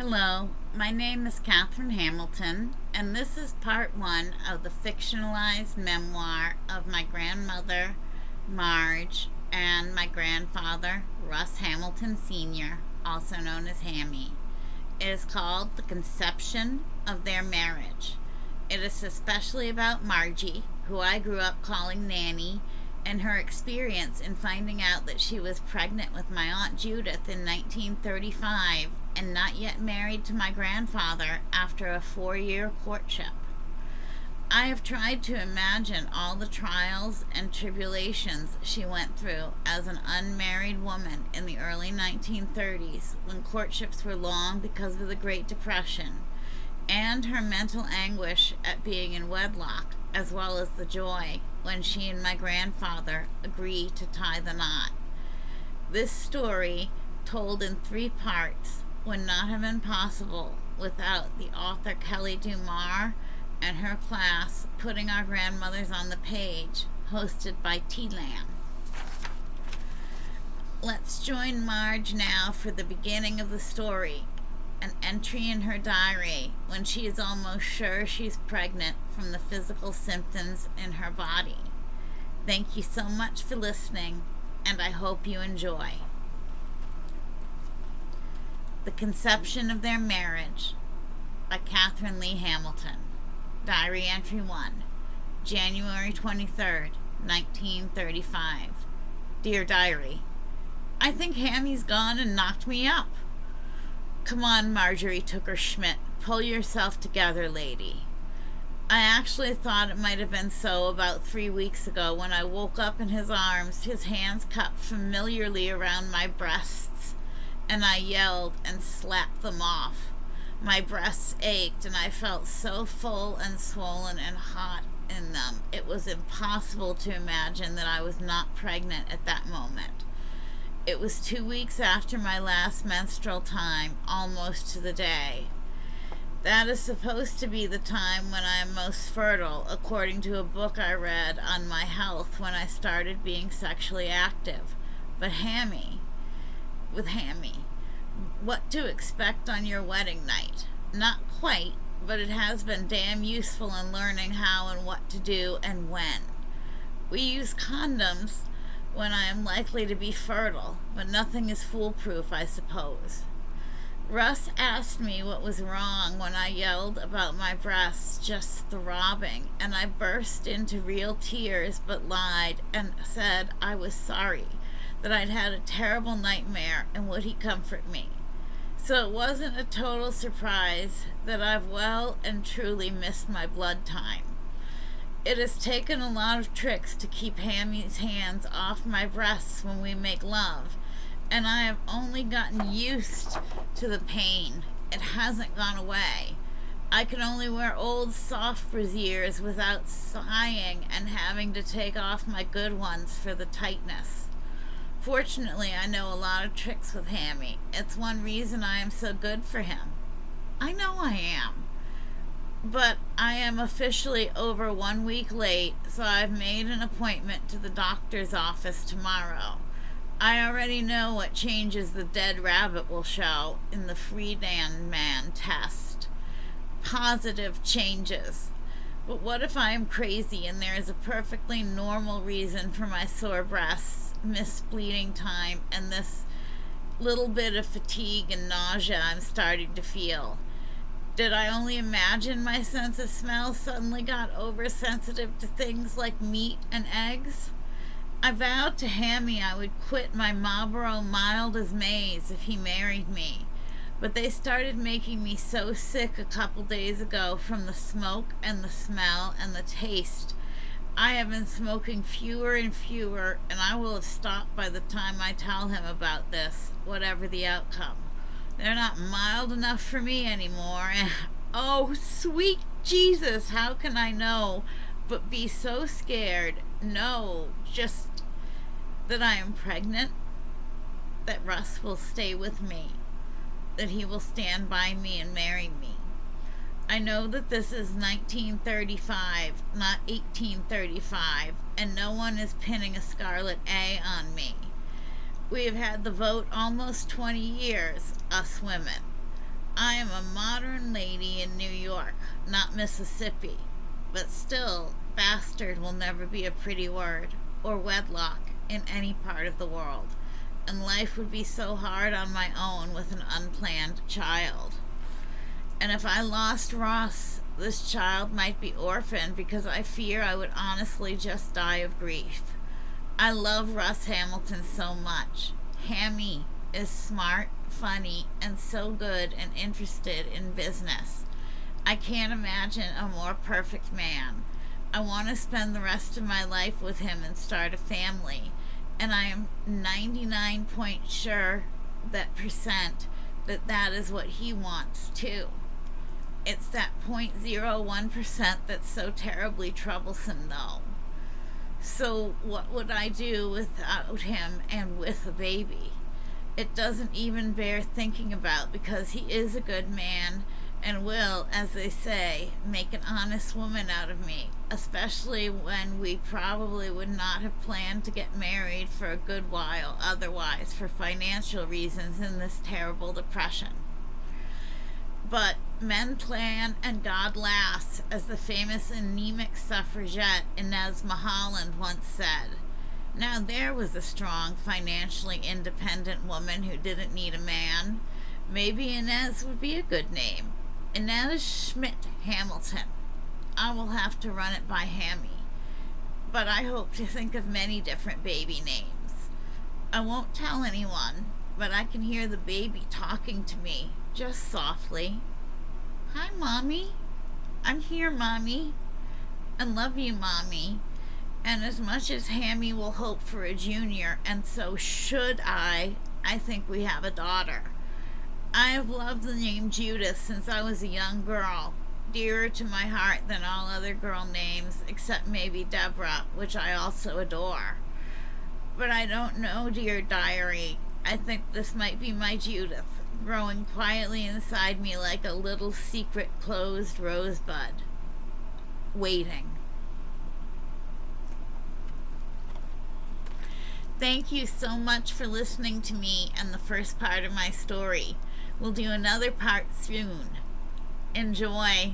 Hello, my name is Catherine Hamilton, and this is part one of the fictionalized memoir of my grandmother, Marge, and my grandfather, Russ Hamilton Sr., also known as Hammy. It is called The Conception of Their Marriage. It is especially about Margie, who I grew up calling Nanny, and her experience in finding out that she was pregnant with my Aunt Judith in 1935 and not yet married to my grandfather after a 4-year courtship. I have tried to imagine all the trials and tribulations she went through as an unmarried woman in the early 1930s when courtships were long because of the Great Depression, and her mental anguish at being in wedlock, as well as the joy when she and my grandfather agreed to tie the knot. This story, told in 3 parts, would not have been possible without the author Kelly Dumar and her class putting our grandmothers on the page, hosted by T-Lam. Let's join Marge now for the beginning of the story, an entry in her diary when she is almost sure she's pregnant from the physical symptoms in her body. Thank you so much for listening, and I hope you enjoy. The Conception of Their Marriage by Catherine Lee Hamilton. Diary Entry 1, January 23rd, 1935. Dear Diary, I think Hammy's gone and knocked me up. Come on, Marjorie Tooker Schmidt. Pull yourself together, lady. I actually thought it might have been so about 3 weeks ago when I woke up in his arms, his hands cupped familiarly around my breasts, and I yelled and slapped them off. My breasts ached, and I felt so full and swollen and hot in them. It was impossible to imagine that I was not pregnant at that moment. It was 2 weeks after my last menstrual time, almost to the day. That is supposed to be the time when I am most fertile, according to a book I read on my health when I started being sexually active. But Hammy, what to expect on your wedding night? Not quite, but it has been damn useful in learning how and what to do and when. We use condoms when I am likely to be fertile, but nothing is foolproof, I suppose. Russ asked me what was wrong when I yelled about my breasts just throbbing, and I burst into real tears but lied and said I was sorry, that I'd had a terrible nightmare, and would he comfort me. So it wasn't a total surprise that I've well and truly missed my blood time. It has taken a lot of tricks to keep Hammy's hands off my breasts when we make love, and I have only gotten used to the pain. It hasn't gone away. I can only wear old soft brassieres without sighing and having to take off my good ones for the tightness. Fortunately, I know a lot of tricks with Hammy. It's one reason I am so good for him. I know I am. But I am officially over 1 week late, so I've made an appointment to the doctor's office tomorrow. I already know what changes the dead rabbit will show in the Friedman test. Positive changes. But what if I am crazy and there is a perfectly normal reason for my sore breasts, missed bleeding time, and this little bit of fatigue and nausea I'm starting to feel? Did I only imagine my sense of smell suddenly got oversensitive to things like meat and eggs? I vowed to Hammy I would quit my Marlboro mild as maize if he married me, but they started making me so sick a couple days ago from the smoke and the smell and the taste. I have been smoking fewer and fewer, and I will have stopped by the time I tell him about this, whatever the outcome. They're not mild enough for me anymore, and oh, sweet Jesus, how can I know but be so scared? No, just that I am pregnant, that Russ will stay with me, that he will stand by me and marry me. I know that this is 1935, not 1835, and no one is pinning a scarlet A on me. We have had the vote almost 20 years, us women. I am a modern lady in New York, not Mississippi. But still, bastard will never be a pretty word, or wedlock, in any part of the world. And life would be so hard on my own with an unplanned child. And if I lost Ross, this child might be orphaned because I fear I would honestly just die of grief. I love Russ Hamilton so much. Hammy is smart, funny, and so good and interested in business. I can't imagine a more perfect man. I want to spend the rest of my life with him and start a family. And I am 99 point sure that is what he wants too. It's that 0.01% that's so terribly troublesome, though. So, what would I do without him and with a baby? It doesn't even bear thinking about because he is a good man and will, as they say, make an honest woman out of me, especially when we probably would not have planned to get married for a good while otherwise for financial reasons in this terrible depression. But men plan and God laughs, as the famous anemic suffragette Inez Milholland once said. Now there was a strong, financially independent woman who didn't need a man. Maybe Inez would be a good name. Inez Schmidt Hamilton. I will have to run it by Hammy. But I hope to think of many different baby names. I won't tell anyone, but I can hear the baby talking to me, just softly. Hi, Mommy. I'm here, Mommy. And love you, Mommy. And as much as Hammy will hope for a junior, and so should I think we have a daughter. I have loved the name Judith since I was a young girl, dearer to my heart than all other girl names, except maybe Deborah, which I also adore. But I don't know, dear diary. I think this might be my Judith, growing quietly inside me like a little secret closed rosebud. Waiting. Thank you so much for listening to me and the first part of my story. We'll do another part soon. Enjoy.